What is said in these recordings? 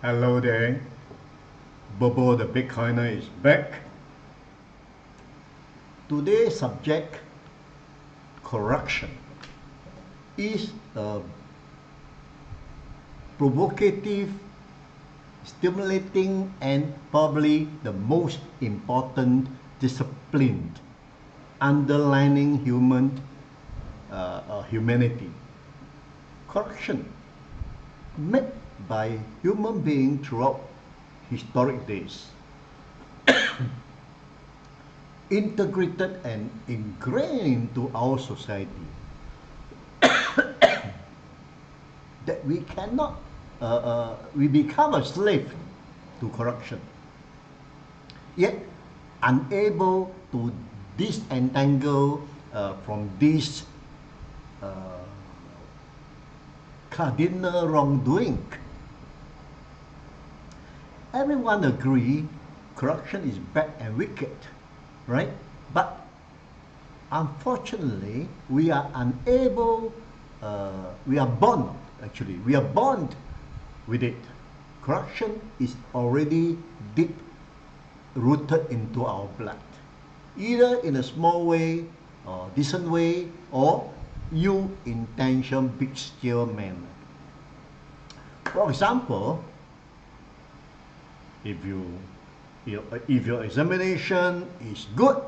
Hello there, BoBo the Bitcoiner is back. Today's subject, corruption, is a provocative, stimulating, and probably the most important discipline underlining humanity. Corruption, made by human beings throughout historic days, integrated and ingrained into our society, that we cannot, we become a slave to corruption, yet unable to disentangle from this cardinal wrongdoing. Everyone agree corruption is bad and wicked, right? But unfortunately, we are unable, we are born with it. Corruption is already deep rooted into our blood, either in a small way or decent way, or you intention big scale manner. For example, if your examination is good,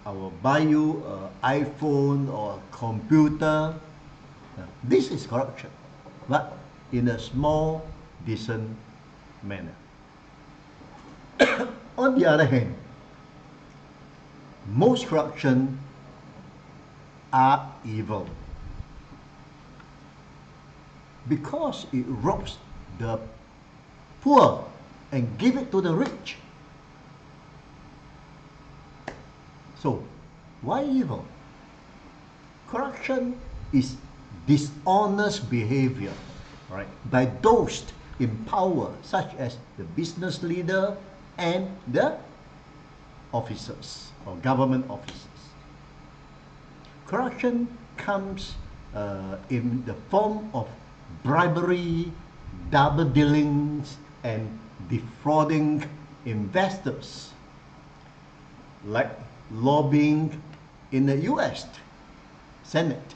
I will buy you an iPhone or a computer. This is corruption, but in a small, decent manner. On the other hand, most corruption are evil because it robs the poor and give it to the rich. So, why evil? Corruption is dishonest behavior, right, by those in power, such as the business leader and the officers or government officers. Corruption comes in the form of bribery, double dealings, and defrauding investors, like lobbying in the US Senate,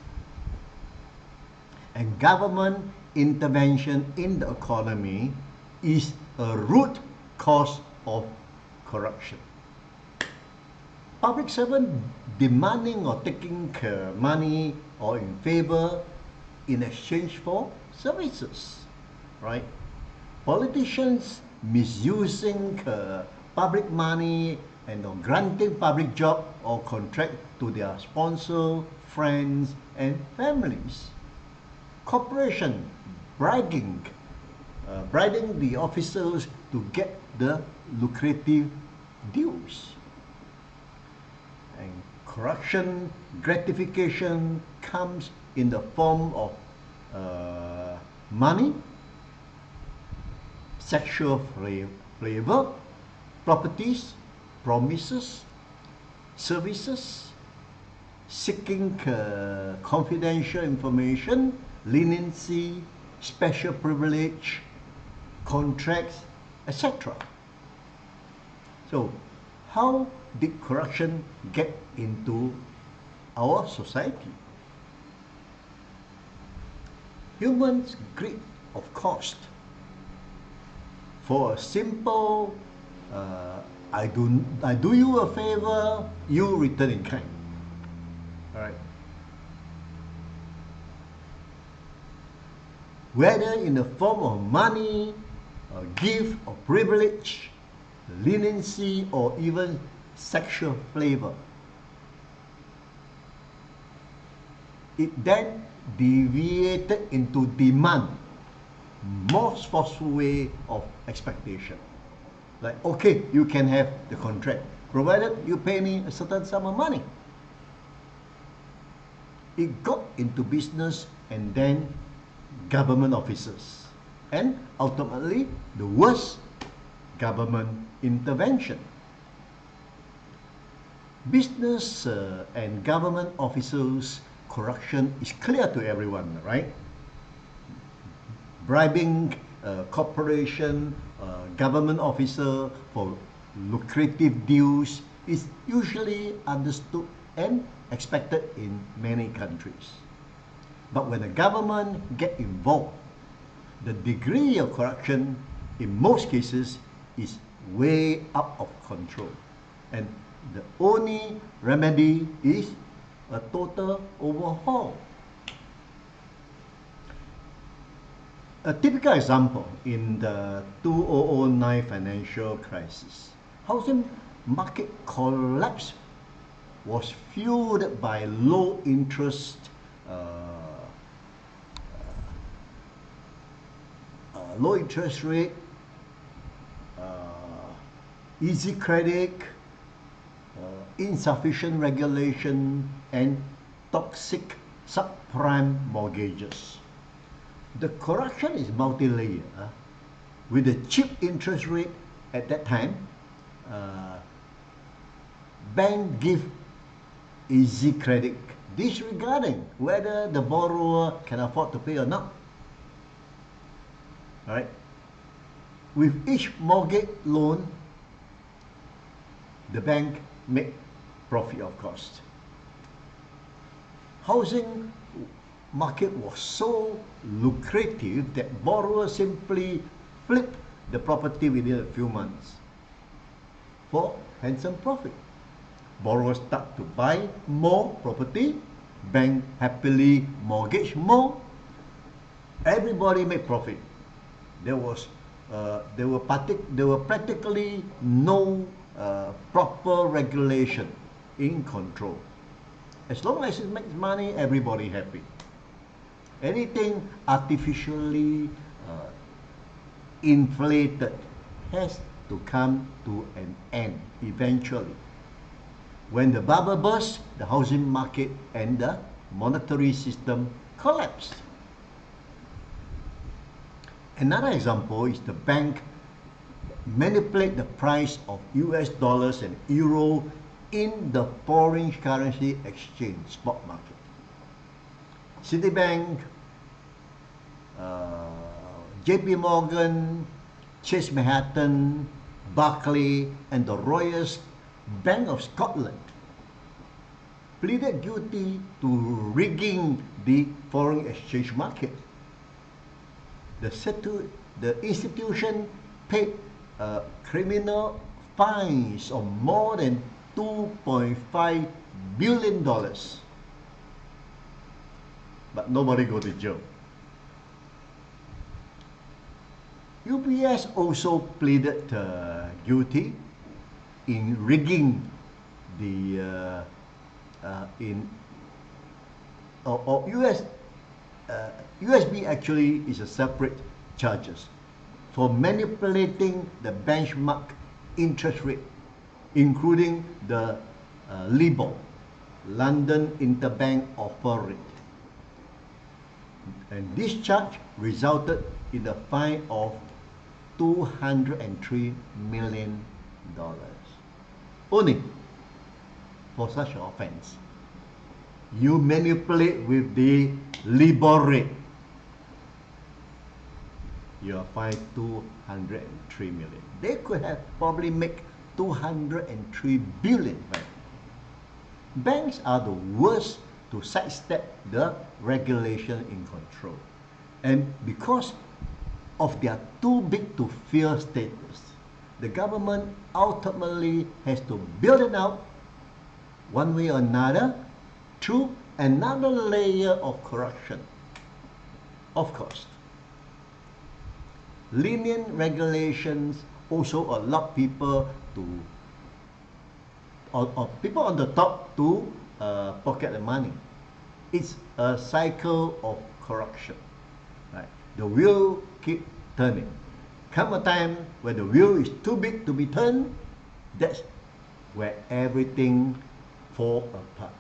and government intervention in the economy is a root cause of corruption. Public servant demanding or taking money or in favor in exchange for services, right? Politicians misusing public money and granting public job or contract to their sponsor, friends, and families. Corporation bribing the officers to get the lucrative deals. And corruption gratification comes in the form of money, sexual flavor, properties, promises, services, seeking confidential information, leniency, special privilege, contracts, etc. So, how did corruption get into our society? Humans greed of cost. For a simple, I do you a favor, you return in kind. All right. Whether in the form of money, a gift, or privilege, leniency, or even sexual flavor. It then deviated into demand, most forceful way of expectation. Like, okay, you can have the contract, provided you pay me a certain sum of money. It got into business and then government officers, and ultimately the worst, government intervention. Business and government officers corruption is clear to everyone, right? Bribing corporation, government officer for lucrative deals is usually understood and expected in many countries. But when the government get involved, the degree of corruption in most cases is way out of control. And the only remedy is a total overhaul. A typical example in the 2009 financial crisis, housing market collapse was fueled by low interest rate, easy credit, insufficient regulation, and toxic subprime mortgages. The corruption is multi-layered. With the cheap interest rate at that time, bank give easy credit, disregarding whether the borrower can afford to pay or not. Right? With each mortgage loan, the bank make profit, of course. Housing market was so lucrative that borrowers simply flip the property within a few months for handsome profit. Borrowers start to buy more property, bank happily mortgage more, everybody make profit. There were practically no proper regulation in control. As long as it makes money, everybody happy. Anything artificially inflated has to come to an end eventually. When the bubble burst, the housing market and the monetary system collapsed. Another example is the bank manipulate the price of US dollars and euro in the foreign currency exchange spot market. Citibank, JP Morgan, Chase Manhattan, Barclays, and the Royal Bank of Scotland pleaded guilty to rigging the foreign exchange market. The institution paid criminal fines of more than $2.5 billion, but nobody go to jail. UBS also pleaded guilty in rigging the USB actually is a separate charges for manipulating the benchmark interest rate, including the LIBOR, London Interbank Offer Rate. And this charge resulted in a fine of $203 million only for such an offense. You manipulate with the LIBOR rate, you are fined $203 million. They could have probably make $203 billion. Right? Banks are the worst to sidestep the regulation in control. And because of their too big to fail status, the government ultimately has to build it out one way or another through another layer of corruption. Of course, lenient regulations also allow people to, or people on the top to pocket the money. It's a cycle of corruption. Right? The wheel keep turning. Come a time when the wheel is too big to be turned, that's where everything falls apart.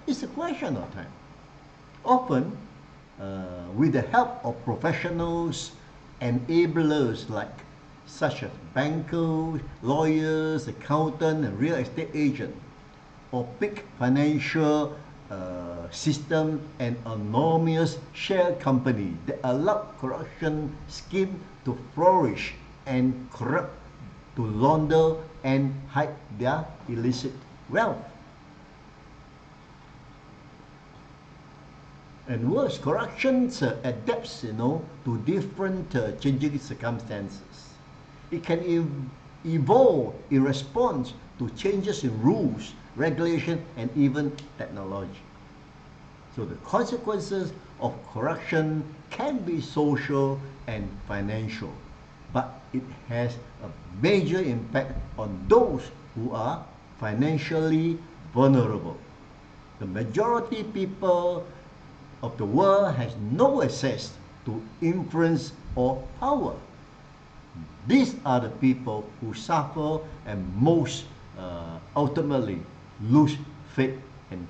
It's a question of time. Often, with the help of professionals, enablers such as bankers, lawyers, accountants, and real estate agents, or big financial system and anonymous share company that allow corruption scheme to flourish and corrupt to launder and hide their illicit wealth. And worse, corruption adapts, to different changing circumstances. It can evolve in response to changes in rules, regulation, and even technology. So the consequences of corruption can be social and financial, but it has a major impact on those who are financially vulnerable. The majority people of the world has no access to influence or power. These are the people who suffer and most ultimately lose faith and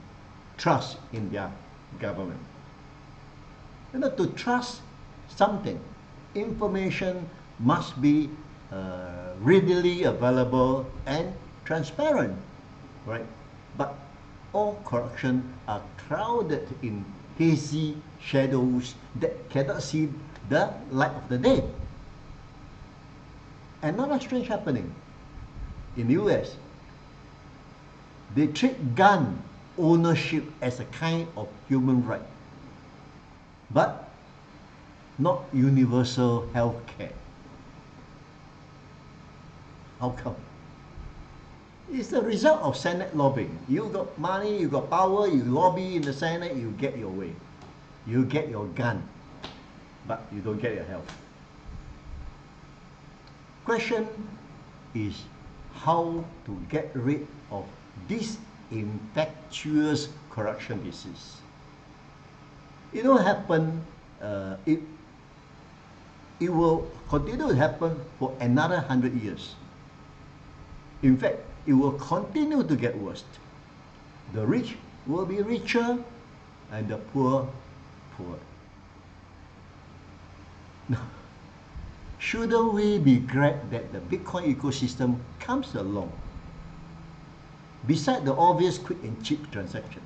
trust in their government. To trust something, information must be readily available and transparent, right? But all corruption are clouded in hazy shadows that cannot see the light of the day. Another strange happening in the US, they treat gun ownership as a kind of human right, but not universal health care. How come? It's the result of Senate lobbying. You got money, you got power, you lobby in the Senate, you get your way. You get your gun, but you don't get your health. Question is how to get rid of this infectious corruption disease. It will happen, it will continue to happen for another 100 years. In fact, it will continue to get worse. The rich will be richer and the poor, poorer. Now, shouldn't we be glad that the Bitcoin ecosystem comes along? Besides the obvious quick and cheap transaction,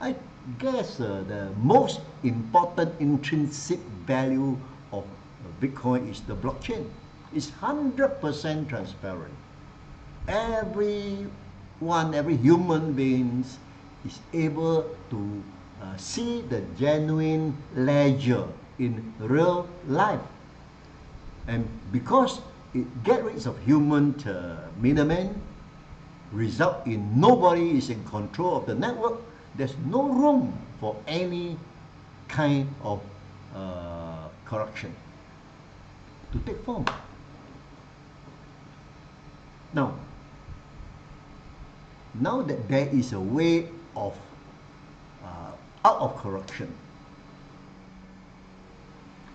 I guess the most important intrinsic value of Bitcoin is the blockchain. It's 100% transparent. Every human being is able to see the genuine ledger in real life. And because it gets rid of human middlemen, result in nobody is in control of the network, there's no room for any kind of corruption to take form. Now that there is a way of out of corruption,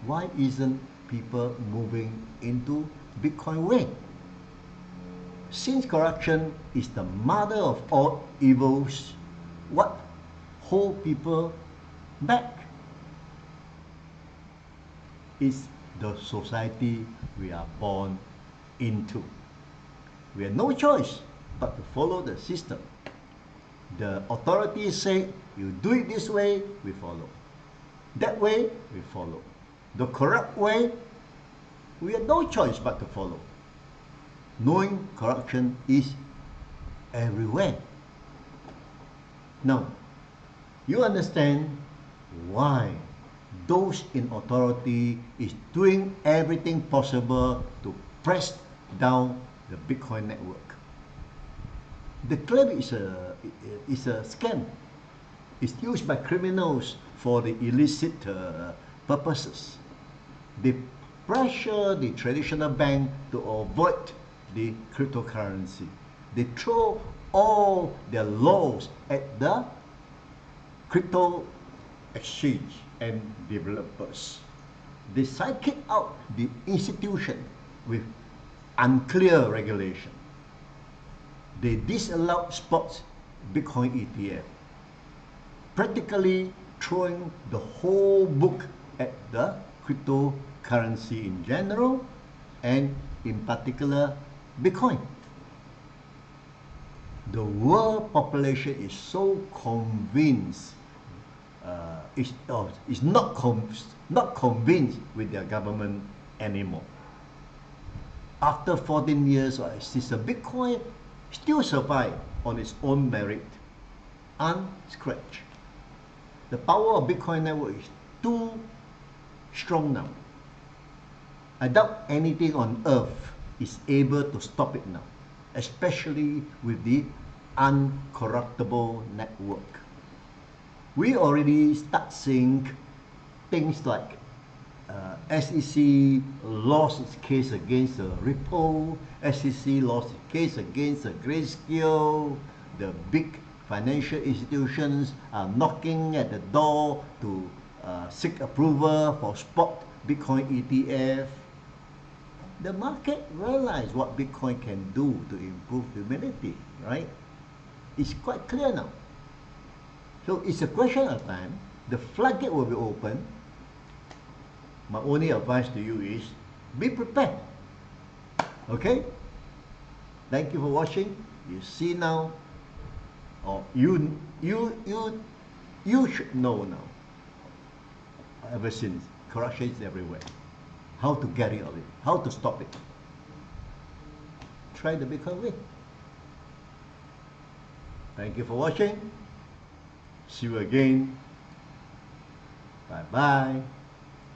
why isn't people moving into Bitcoin way? Since corruption is the mother of all evils, what hold people back? It's the society we are born into. We have no choice but to follow the system. The authorities say, you do it this way, we follow. That way, we follow. The corrupt way, we have no choice but to follow. Knowing corruption is everywhere. Now, you understand why those in authority is doing everything possible to press down the Bitcoin network. The claim is a scam. It's used by criminals for the illicit purposes. They pressure the traditional bank to avoid the cryptocurrency. They throw all their laws at the crypto exchange and developers. They sidekick out the institution with unclear regulation. They disallow spot Bitcoin ETF, practically throwing the whole book at the cryptocurrency in general and in particular Bitcoin. the world population is so convinced, is not convinced with their government anymore. After 14 years of existence, Bitcoin still survives on its own merit, unscratched. The power of Bitcoin network is too strong now. I doubt anything on earth is able to stop it now, especially with the uncorruptible network. We already start seeing things like SEC lost its case against the Ripple, SEC lost its case against the Grayscale, the big financial institutions are knocking at the door to seek approval for spot Bitcoin ETF. The market realized what Bitcoin can do to improve humanity, right? It's quite clear now. So it's a question of time. The floodgate will be open. My only advice to you is be prepared. Okay? Thank you for watching. You see now, or you should know now. Ever since corruption is everywhere. How to get rid of it? How to stop it? Try the Bitcoin way. Thank you for watching. See you again. Bye bye.